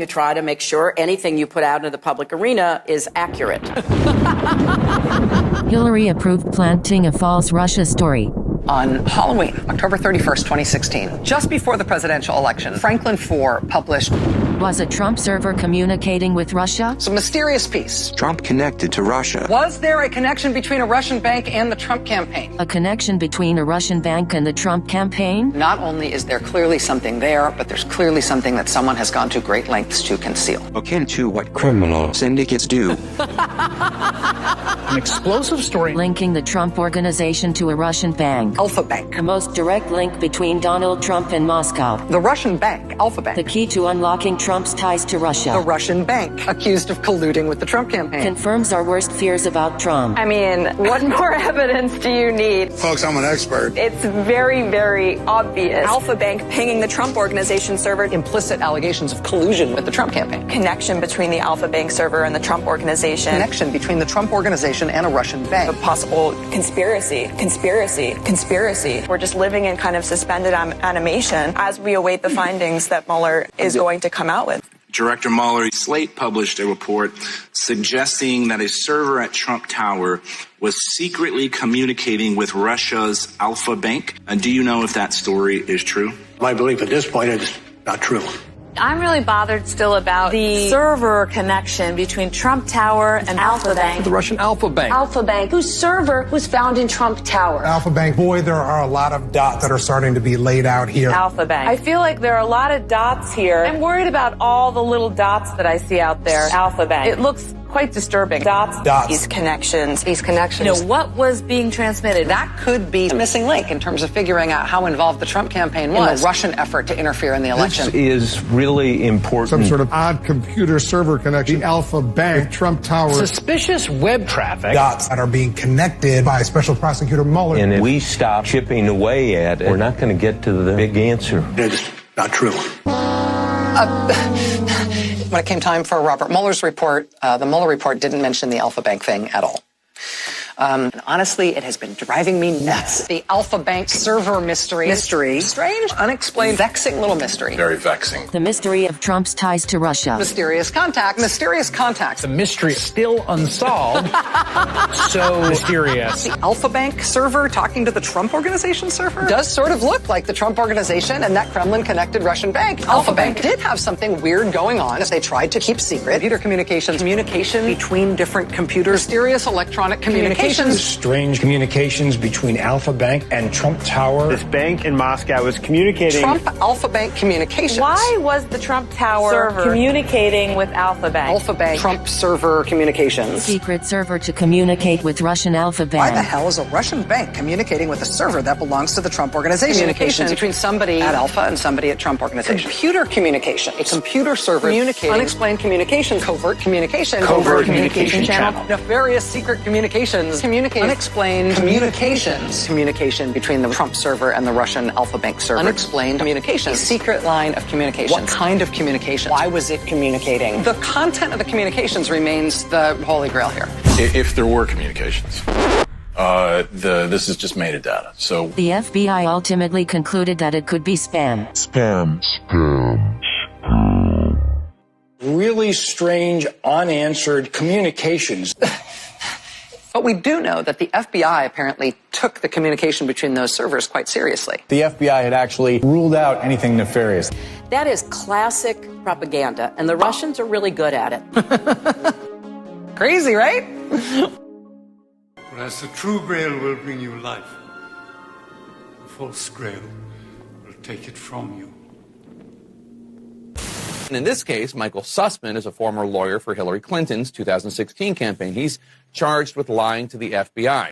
You try to make sure anything you put out into the public arena is accurate. Hillary approved planting a false Russia story. On Halloween, October 31st, 2016, just before the presidential election, Franklin Foer published... Was a Trump server communicating with Russia? It's a mysterious piece. Trump connected to Russia. Was there a connection between a Russian bank and the Trump campaign? A connection between a Russian bank and the Trump campaign? Not only is there clearly something there, but there's clearly something that someone has gone to great lengths to conceal. Akin to what criminal syndicates do. An explosive story linking the Trump organization to a Russian bank. Alfa Bank. The most direct link between Donald Trump and Moscow. The Russian bank, Alfa Bank. The key to unlocking Trump's ties to Russia. The Russian bank, accused of colluding with the Trump campaign. Confirms our worst fears about Trump. I mean, what more evidence do you need? Folks, I'm an expert. It's very, very obvious. Alfa Bank pinging the Trump organization server. Implicit allegations of collusion with the Trump campaign. Connection between the Alfa Bank server and the Trump organization. Connection between the Trump organization and a Russian bank. A possible conspiracy. We're just living in kind of suspended animation as we await the findings that Mueller is going to come out with. Director Mueller, Slate published a report suggesting that a server at Trump Tower was secretly communicating with Russia's Alfa Bank. Do you know if that story is true? My belief at this point is not true. I'm really bothered still about the server connection between Trump Tower and Alfa Bank. The Russian Alfa Bank. Alfa Bank, whose server was found in Trump Tower. Alfa Bank, boy, there are a lot of dots that are starting to be laid out here. Alfa Bank. I feel like there are a lot of dots here. I'm worried about all the little dots that I see out there. Alfa Bank. It looks quite disturbing. Dots. These connections. You know, what was being transmitted? That could be a missing link in terms of figuring out how involved the Trump campaign was in the Russian effort to interfere in the election. This is really important. Some sort of odd computer server connection. The Alfa Bank, Trump Tower. Suspicious web traffic. Dots that are being connected by Special Prosecutor Mueller. And if we stop chipping away at it, we're not going to get to the big answer. It's not true. When it came time for Robert Mueller's report, the Mueller report didn't mention the Alfa Bank thing at all. And honestly, it has been driving me nuts. The Alfa Bank server mystery. Strange, unexplained, vexing little mystery. Very vexing. The mystery of Trump's ties to Russia. Mysterious contacts. The mystery still unsolved. So mysterious. The Alfa Bank server talking to the Trump organization server does sort of look like the Trump organization and that Kremlin-connected Russian bank. Alfa Bank did have something weird going on that they tried to keep secret. Computer communication between different computers. Mysterious electronic communications. Strange communications between Alfa Bank and Trump Tower. This bank in Moscow was communicating. Trump Alfa Bank communications. Why was the Trump Tower server communicating with Alfa Bank? Alfa Bank Trump server communications. Secret server to communicate with Russian Alfa Bank. Why the hell is a Russian bank communicating with a server that belongs to the Trump organization? Communications between somebody at Alfa and somebody at Trump organization. Computer communication. A computer server communicating. Unexplained communication. Covert communication. Covert communication channel. Nefarious secret communications. Unexplained communications. Communication between the Trump server and the Russian Alfa Bank server. Unexplained communication. A secret line of communication. What kind of communication? Why was it communicating? The content of the communications remains the holy grail here. If there were communications, this is just metadata. So the FBI ultimately concluded that it could be spam. Really strange, unanswered communications. But we do know that the FBI apparently took the communication between those servers quite seriously. The FBI had actually ruled out anything nefarious. That is classic propaganda, and the Russians are really good at it. Crazy, right? Whereas the true grail will bring you life, the false grail will take it from you. And in this case, Michael Sussman is a former lawyer for Hillary Clinton's 2016 campaign. He's charged with lying to the FBI.